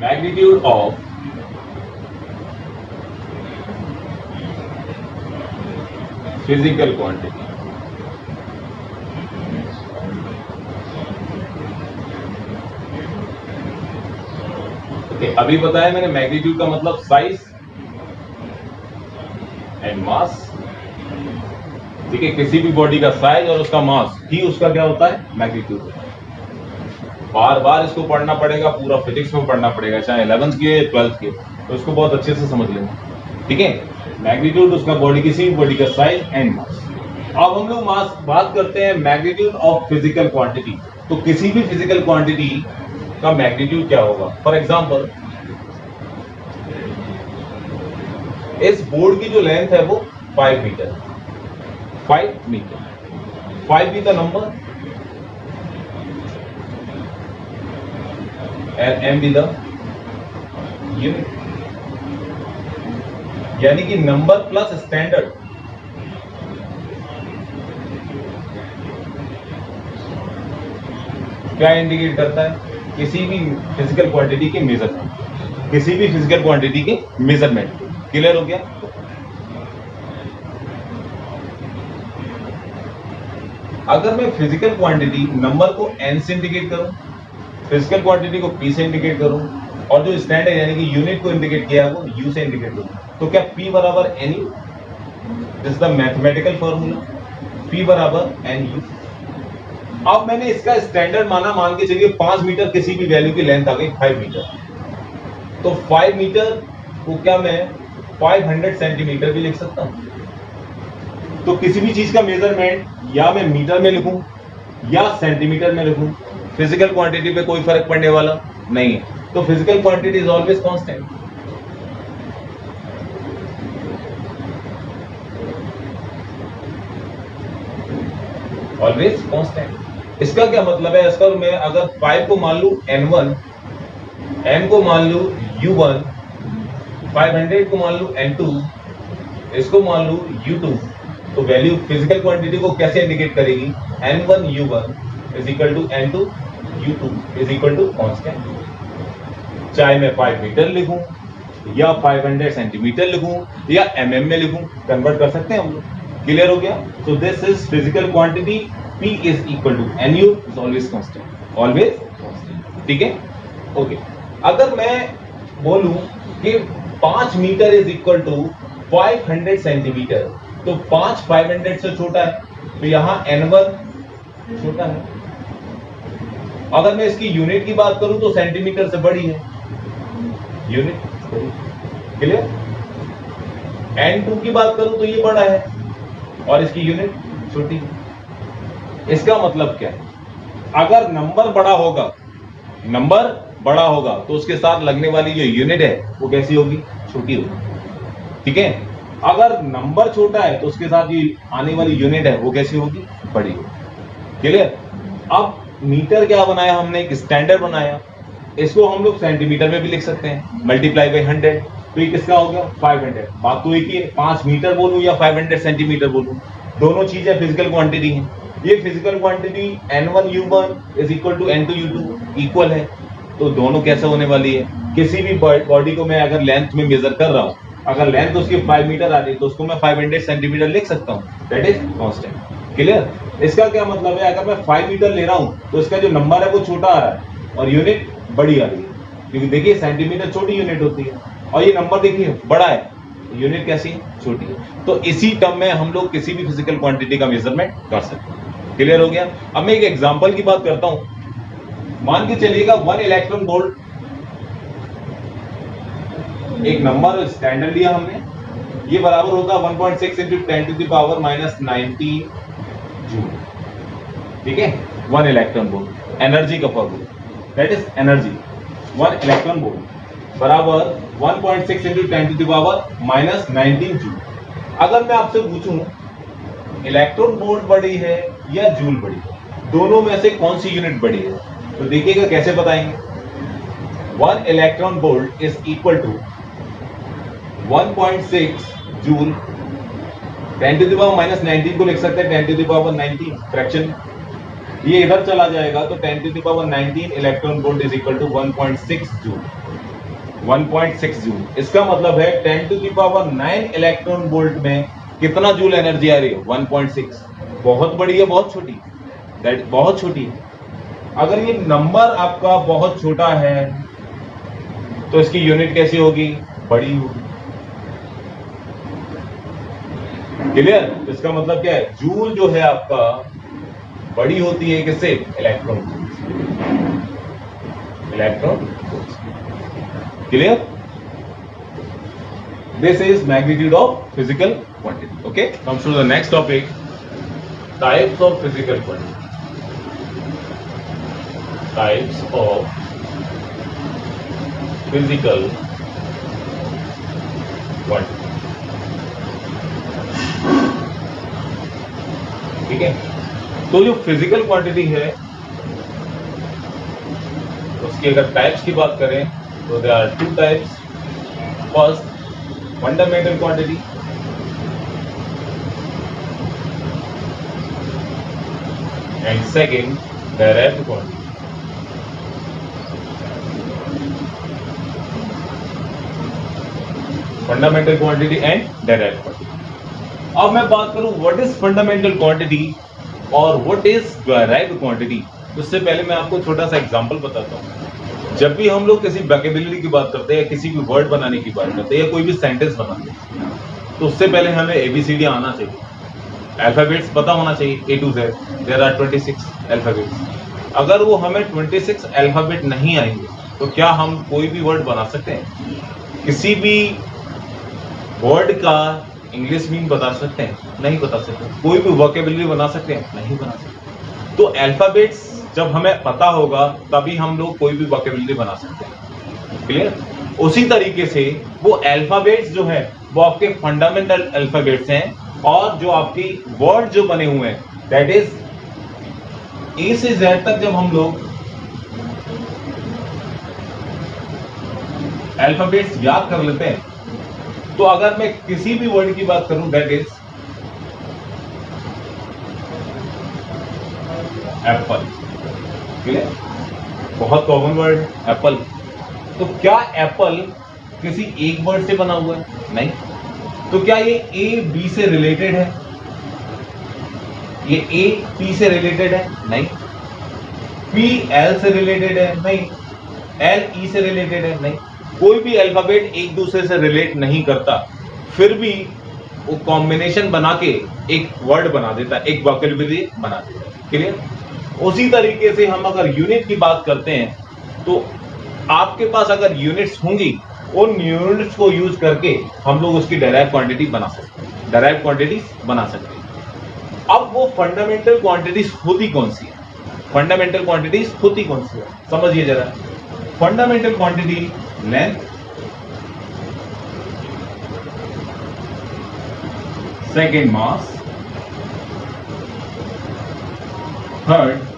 magnitude of physical quantity. Okay, अभी बताया मैंने मैग्नीट्यूड का मतलब साइज एंड मास. ठीक है, किसी भी बॉडी का साइज और उसका मास ही उसका क्या होता है, मैग्नीट्यूड. बार बार इसको पढ़ना पड़ेगा, पूरा फिजिक्स में पढ़ना पड़ेगा, चाहे 11th के 12th के, तो इसको बहुत अच्छे से समझ लेना. ठीक है, मैग्नीट्यूड उसका बॉडी, किसी भी बॉडी का साइज एंड मास. अब हम लोग मास बात करते हैं मैग्नीट्यूड ऑफ फिजिकल क्वांटिटी. तो किसी भी फिजिकल क्वांटिटी का मैग्नीट्यूड क्या होगा. फॉर एग्जांपल इस बोर्ड की जो लेंथ है वो 5 metre. 5 metre, 5 be the number and m be the unit. यानी कि नंबर प्लस स्टैंडर्ड. क्या इंडिकेट करता है, किसी भी फिजिकल क्वांटिटी के मेजरमेंट, किसी भी फिजिकल क्वांटिटी के मेजरमेंट. क्लियर हो गया. अगर मैं फिजिकल क्वांटिटी नंबर को n से इंडिकेट करूं, फिजिकल क्वांटिटी को p से इंडिकेट करूं, और जो स्टैंडर्ड यानी कि यूनिट को इंडिकेट किया है वो u से इंडिकेट करूं, तो क्या p बराबर nu. This is the mathematical formula, p बराबर nu. अब मैंने इसका स्टैंडर्ड माना, मान के चलिए 5 मीटर, किसी भी वैल्यू की लेंथ आ गई 5 मीटर. तो 5 मीटर को क्या मैं 500 सेंटीमीटर भी लिख सकता हूं. तो किसी भी चीज का मेजरमेंट या मैं मीटर में लिखूं या सेंटीमीटर में लिखूं, फिजिकल क्वांटिटी पे कोई फर्क पड़ने वाला नहीं है. तो physical quantity is always constant. Always constant. इसका क्या मतलब है, इसका मैं अगर 5 को मान लूं n1, m को मान लूं u1, 500 को मान लूं n2, इसको मान लूं u2, तो वैल्यू फिजिकल क्वांटिटी को कैसे इंडिकेट करेगी, n1 u1 is equal to n2 u2 is equal to constant. चाहे मैं 5 मीटर लिखूं या 500 सेंटीमीटर लिखूं या mm में लिखूं, कन्वर्ट कर सकते हैं हम लोग. क्लियर हो गया. So this is physical quantity, p is equal to nu is always constant, always constant. ठीक है, ओके. अगर मैं बोलूं कि 5 metre is equal to 500 centimetre, तो 5 500 से छोटा है, तो यहां n1 छोटा है. अगर मैं इसकी यूनिट की बात करूं तो सेंटीमीटर से बड़ी है यूनिट. क्लियर. n2 की बात करूं तो ये बड़ा है और इसकी यूनिट छोटी है. इसका मतलब क्या है, अगर नंबर बड़ा होगा तो उसके साथ लगने वाली जो यूनिट है वो कैसी होगी, छोटी होगी. ठीक है. अगर नंबर छोटा है तो उसके साथ ये आने वाली यूनिट है वो कैसी होगी, बड़ी होगी. क्लियर. अब मीटर क्या बनाया हमने, एक स्टैंडर्ड बनाया. इसको हम लोग सेंटीमीटर में भी लिख सकते हैं, मल्टीप्लाई बाई 100. तो ये किसका हो गया, 500. बात तो एक ही है, 5 मीटर बोलूं या 500 सेंटीमीटर बोलूं, दोनों चीजें फिजिकल क्वांटिटी हैं. ये physical quantity n1 u1 is equal to n2 u2 equal है. तो दोनों कैसे होने वाली है, किसी भी बॉडी को मैं अगर लेंथ में मेजर कर रहा हूं, अगर लेंथ उसकी 5 मीटर आ रही है तो उसको मैं 500 सेंटीमीटर लिख सकता हूं, दैट इज कांस्टेंट. क्लियर. इसका क्या मतलब है, अगर मैं 5 मीटर ले रहा हूं तो इसका जो नंबर है वो छोटा आ रहा है और यूनिट बड़ी आ रही है, क्योंकि देखिए सेंटीमीटर छोटी यूनिट होती है और ये नंबर देखिए बड़ा है, यूनिट कैसी है, छोटी है. तो इसी टर्म में हम लोग किसी भी फिजिकल क्वांटिटी का मेजरमेंट कर सकते हैं. क्लियर हो गया. अब मैं एक एग्जांपल की बात करता हूं. मान के चलिएगा 1 इलेक्ट्रॉन वोल्ट, एक नंबर स्टैंडर्ड लिया हमने, ये बराबर होगा 1.6 into 10 to the power minus 19 joule. ठीक है. 1 इलेक्ट्रॉन वोल्ट एनर्जी का formula, that is energy. 1 electron volt बराबर 1.6 into 10 to the power minus 19 joule. अगर मैं आपसे पूछूं इलेक्ट्रॉन वोल्ट बड़ी है या जूल बड़ी है, दोनों में से कौन सी यूनिट बड़ी है, तो देखिएगा कैसे बताएंगे. 1 electron volt is equal to 1.6 joule. 10 to the power minus 19 को लिख सकते हैं 10 टू द पावर 19 फ्रैक्शन, ये इधर चला जाएगा तो 10 to the power 19 electron volt is equal to 1.6 joule. 1.6 joule. इसका मतलब है 10⁹ इलेक्ट्रॉन वोल्ट में कितना जूल एनर्जी आ रही है? 1.6। बहुत बड़ी है, बहुत छोटी? दैट बहुत छोटी है। अगर ये नंबर आपका बहुत छोटा है तो इसकी यूनिट कैसी होगी? बड़ी होगी। क्लियर? इसका मतलब क्या है? जूल जो है आपका बड़ी होती है किससे? Electron. Electron. Clear? This is magnitude of physical quantity. Okay, comes to the next topic, types of physical quantity. Types of physical quantity. ठीक है, तो जो फिजिकल क्वांटिटी है उसकी अगर टाइप्स की बात करें तो there are two types. First, fundamental quantity, and second, derived quantity. Fundamental quantity and derived quantity. अब मैं बात करूं what is fundamental quantity और what is derived quantity, उससे पहले मैं आपको छोटा सा एग्जांपल बताता हूं। जब भी हम लोग किसी वोकैबुलरी की बात करते हैं या किसी भी वर्ड बनाने की बात करते हैं या कोई भी सेंटेंस बनाते हैं तो उससे पहले हमें ABCD आना चाहिए, अल्फाबेट्स पता होना चाहिए A to Z। There are 26 alphabets. अगर वो हमें 26 अल्फाबेट नहीं आएंगे तो क्या हम कोई भी वर्ड बना सकते हैं? किसी भी वर्ड का इंग्लिश मीनिंग बता सकते हैं? नहीं बता सकते। कोई भी वोकैबुलरी बना सकते हैं? नहीं बना सकते। तो अल्फाबेट्स जब हमें पता होगा तभी हम लोग कोई भी वोकैबुलरी बना सकते हैं। क्लियर? उसी तरीके से वो अल्फाबेट्स जो है वो आपके फंडामेंटल अल्फाबेट्स हैं और जो आपकी वर्ड जो बने हुए हैं दैट इज A से Z तक जब हम लोग अल्फाबेट्स याद कर लेते हैं तो अगर मैं किसी भी वर्ड की बात करूं दैट इज एप्पल। क्लियर? बहुत कॉमन वर्ड एप्पल। तो क्या एप्पल किसी एक वर्ड से बना हुआ है? नहीं। तो क्या ये A B से रिलेटेड है? ये A P से रिलेटेड है? नहीं। P L से रिलेटेड है? नहीं। L E से रिलेटेड है? नहीं। कोई भी अल्फाबेट एक दूसरे से रिलेट नहीं करता, फिर भी वो कॉम्बिनेशन बना के एक वर्ड बना देता है, एक वोकैबुलरी बना देता है। क्लियर? उसी तरीके से हम अगर यूनिट की बात करते हैं तो आपके पास अगर यूनिट्स होंगी उन यूनिट्स को यूज करके हम लोग उसकी डेराइव क्वांटिटी बना सकते हैं, डेराइव क्वांटिटीज बना सकते हैं। अब वो फंडामेंटल क्वांटिटीज होती कौन सी है? फंडामेंटल क्वांटिटीज होती कौन सी है समझिए जरा। Fundamental quantity length, second mass, third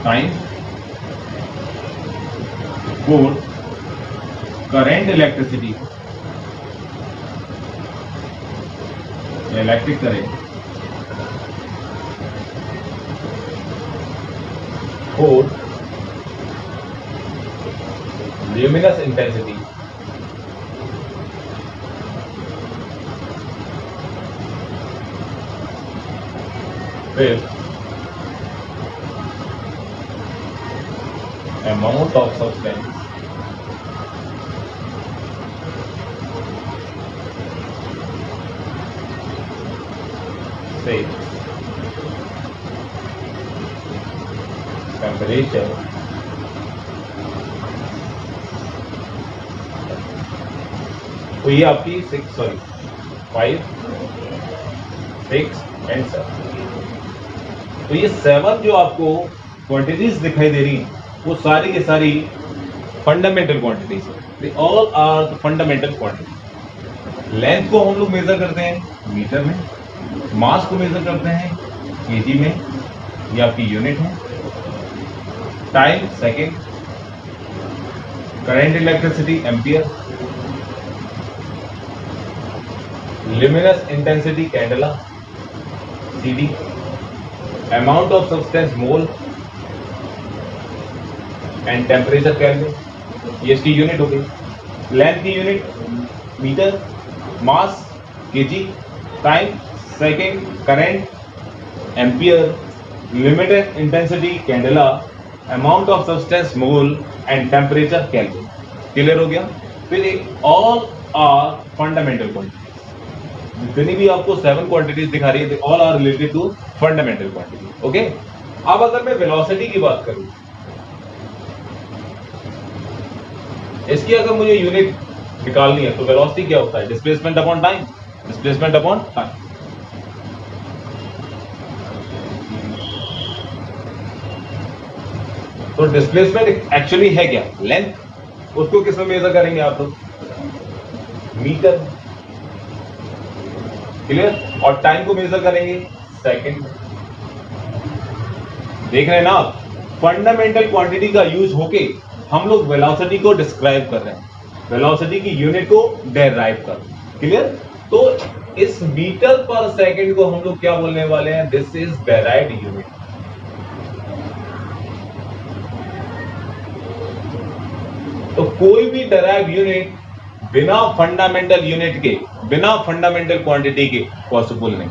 time, fourth current electricity, electric current, fourth luminous intensity, fifth amount of substance, sixth temperature, तो ये आपकी 5, 6 एंड 7। तो ये 7 जो आपको क्वांटिटीज दिखाई दे रही हैं वो सारी की सारी फंडामेंटल क्वांटिटीज है। They all are the fundamental quantity. Length को हम लोग मेजर करते हैं मीटर में, मास को मेजर करते हैं केजी में, ये आपकी यूनिट है। Time second, current electricity ampere, luminous intensity candela CD, amount of substance mole, and temperature kelvin, ये इसकी यूनिट हो गई। लेंथ की unit metre, mass KG, time second, current ampere, limited intensity candela, amount of substance mole and temperature kelvin. Clear हो गया। फिर all are fundamental quantities, जितनी भी आपको 7 क्वांटिटीज दिखा रही है, all are related to fundamental quantity. Okay, अब अगर मैं वेलोसिटी की बात करूं, इसकी अगर मुझे यूनिट निकालनी है तो वेलोसिटी क्या होता है? Displacement upon time, displacement upon time. तो डिस्प्लेसमेंट एक्चुअली है क्या? लेंथ। उसको किस में मेजर करेंगे आप लोग? मीटर। क्लियर। और टाइम को मेजर करेंगे सेकंड। देख रहे हैं ना आप, फंडामेंटल क्वांटिटी का यूज होके हम लोग वेलोसिटी को डिस्क्राइब कर रहे हैं, वेलोसिटी की यूनिट को डेराइव कर रहे हैं। क्लियर। तो इस मीटर पर सेकंड को हम लोग क्या बोलने वाले हैं? This is derived unit. तो कोई भी डेराइव यूनिट बिना फंडामेंटल यूनिट के, बिना फंडामेंटल क्वांटिटी के पॉसिबल नहीं।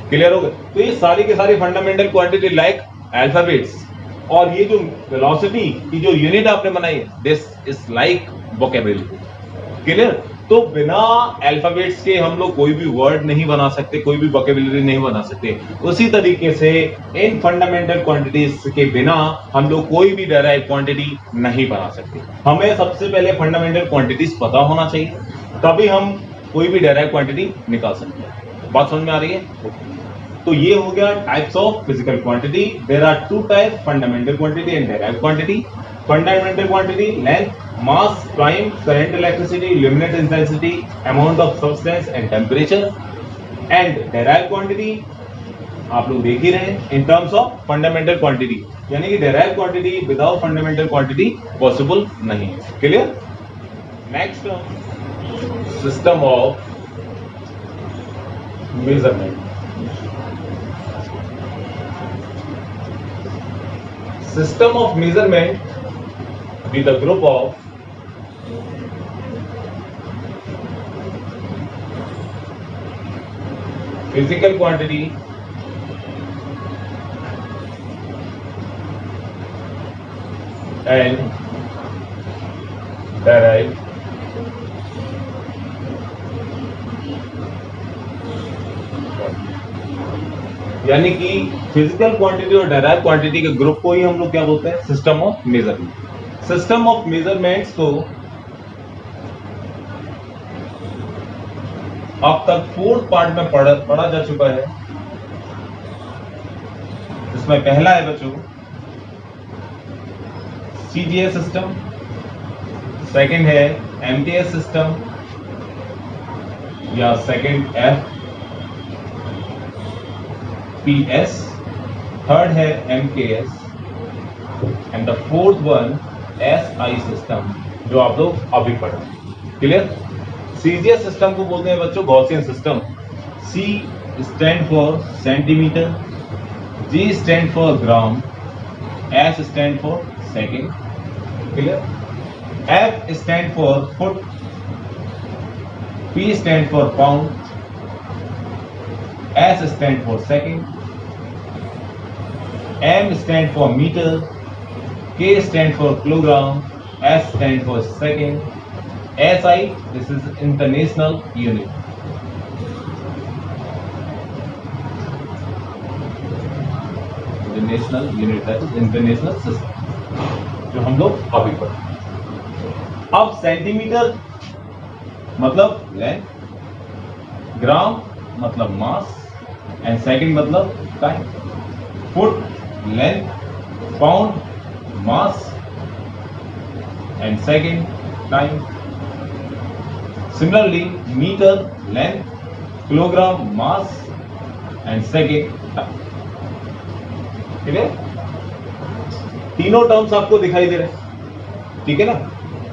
क्लियर हो गया। तो ये सारी के सारी फंडामेंटल क्वांटिटी लाइक अल्फाबेट्स, और ये जो वेलोसिटी की जो यूनिट आपने बनाई है, this is like vocabulary. Clear. तो बिना अल्फाबेट्स के हम लोग कोई भी वर्ड नहीं बना सकते, कोई भी वोकेबुलरी नहीं बना सकते। उसी तरीके से इन फंडामेंटल क्वांटिटीज के बिना हम लोग कोई भी डेराइव क्वांटिटी नहीं बना सकते। हमें सबसे पहले फंडामेंटल क्वांटिटीज पता होना चाहिए, तभी हम कोई भी डेराइव क्वांटिटी निकाल सकते हैं। बात समझ में आ रही है? तो ये हो गया types of physical quantity. There are two type, fundamental quantity and derive quantity. Fundamental quantity length, mass, time, current, electricity, luminous intensity, amount of substance and temperature. And derive quantity आप लोग देख ही रहे हैं in terms of fundamental quantity, यानी कि derive quantity without fundamental quantity possible नहीं है। Clear. Next system of measurement. System of measurement be the group of physical quantity and derived यानी कि फिजिकल क्वांटिटी और डेराइव क्वांटिटी के group को ही हम लोग क्या बोलते हैं? System of measurement. System of measurements को अब तक 4th पार्ट में पढ़ा जा चुका है। इसमें पहला है बच्चों CGS सिस्टम, सेकंड है MTS सिस्टम या सेकंड FPS, थर्ड है MKS and the fourth one SI system, जो आप लोग अभी पढ़ा। क्लियर। CGS सिस्टम को बोलते हैं बच्चों Gaussian system. C stand for centimetre, G stand for gram, S stand for second. Clear. F stand for foot, P stand for pound, S stand for second, M stand for meter, K stand for kilogram, S stand for second, SI this is international unit. International unit, that is international system, जो हम लोग अभी पढ़े। अब centimetre मतलब length, gram मतलब mass and second मतलब time, foot length, pound mass and second time. Similarly metre length, kilogram mass and second time. ठीक है। तीनों टर्म्स आपको दिखाई दे रहे हैं, ठीक है ना।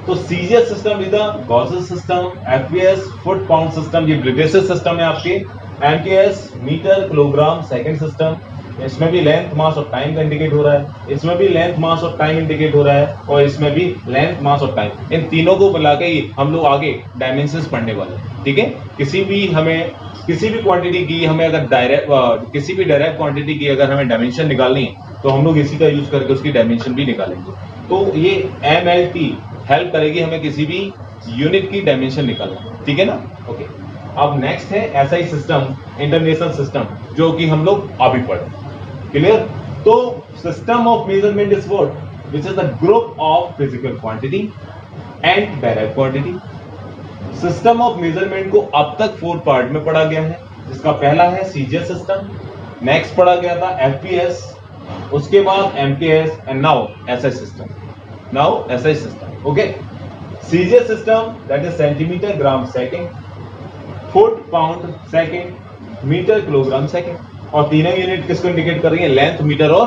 तो CGS system is the Gaussian system, FPS foot pound system ये ब्रिटिश सिस्टम है आपके, MKS metre kilogram second system, इसमें भी लेंथ मास और टाइम का इंडिकेट हो रहा है, इसमें भी लेंथ मास और टाइम इंडिकेट हो रहा है, और इसमें भी लेंथ मास और टाइम। इन तीनों को मिला के ही हम लोग आगे डायमेंशंस पढ़ने वाले हैं। ठीक है, किसी भी क्वांटिटी की हमें अगर किसी भी डायरेक्ट क्वांटिटी की अगर हमें डायमेंशन निकालनी है तो हम लोग इसी का यूज करके उसकी डायमेंशन भी निकालेंगे। तो ये MLT हेल्प करेगी हमें किसी भी यूनिट की डायमेंशन निकालना। ठीक है ना? ओके, अब नेक्स्ट है SI सिस्टम, इंटरनेशनल सिस्टम, जो कि हम लोग अभी पढ़े। क्लियर? तो system of measurement is what, which is the group of physical quantity and direct quantity. System of measurement को अब तक 4 पार्ट में पढ़ा गया है, जिसका पहला है CGS सिस्टम, नेक्स्ट पढ़ा गया था FPS, उसके बाद MKS and now SI system. Okay, CGS system that is centimetre gram second, foot pound second, metre kilogram second, और तीनों यूनिट किसको इंडिकेट कर रही है? लेंथ, मीटर और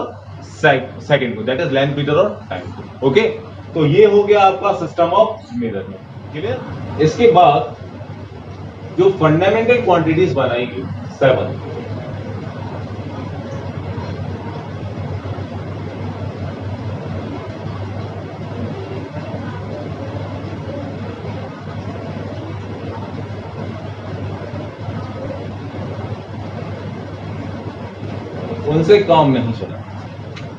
सेकेंड को, दैट इज लेंथ, मीटर और टाइम। ओके, तो ये हो गया आपका सिस्टम ऑफ मेजरमेंट। क्लियर? इसके बाद जो फंडामेंटल क्वांटिटीज बनाएगी 7। उनसे काम नहीं चला।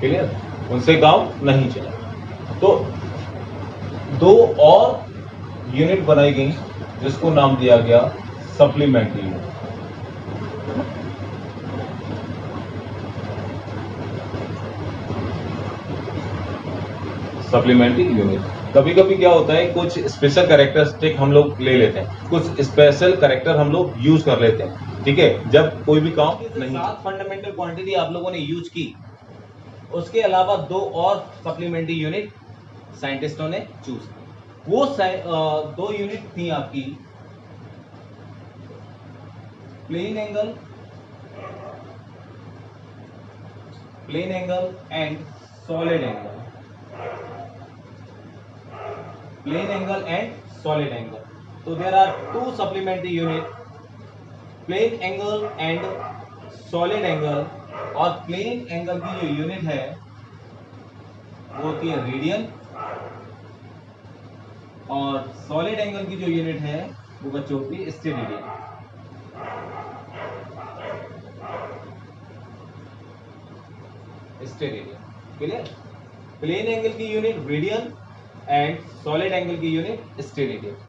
क्लियर? उनसे काम नहीं चला, तो 2 और यूनिट बनाई गई जिसको नाम दिया गया सप्लीमेंट्री यूनिट। सप्लीमेंट्री यूनिट, कभी कभी क्या होता है, कुछ स्पेशल कैरेक्टरिस्टिक हम लोग ले लेते हैं, कुछ स्पेशल कैरेक्टर हम लोग यूज कर लेते हैं। ठीक है, जब कोई भी काम नहीं। 7 फंडामेंटल क्वांटिटी आप लोगों ने यूज की, उसके अलावा 2 और सप्लीमेंट्री यूनिट साइंटिस्टों ने चूज की। वो 2 यूनिट थी आपकी plane angle and solid angle. Plane angle and solid angle. तो there are 2 supplementary unit, plane angle and solid angle. और प्लेन एंगल की जो यूनिट है वो होती है रेडियन, और सॉलिड एंगल की जो यूनिट है वो बच्चों होती है स्टेरेडियन। क्लियर? प्लेन एंगल की unit radian and solid angle की यूनिट स्टेरेडियन।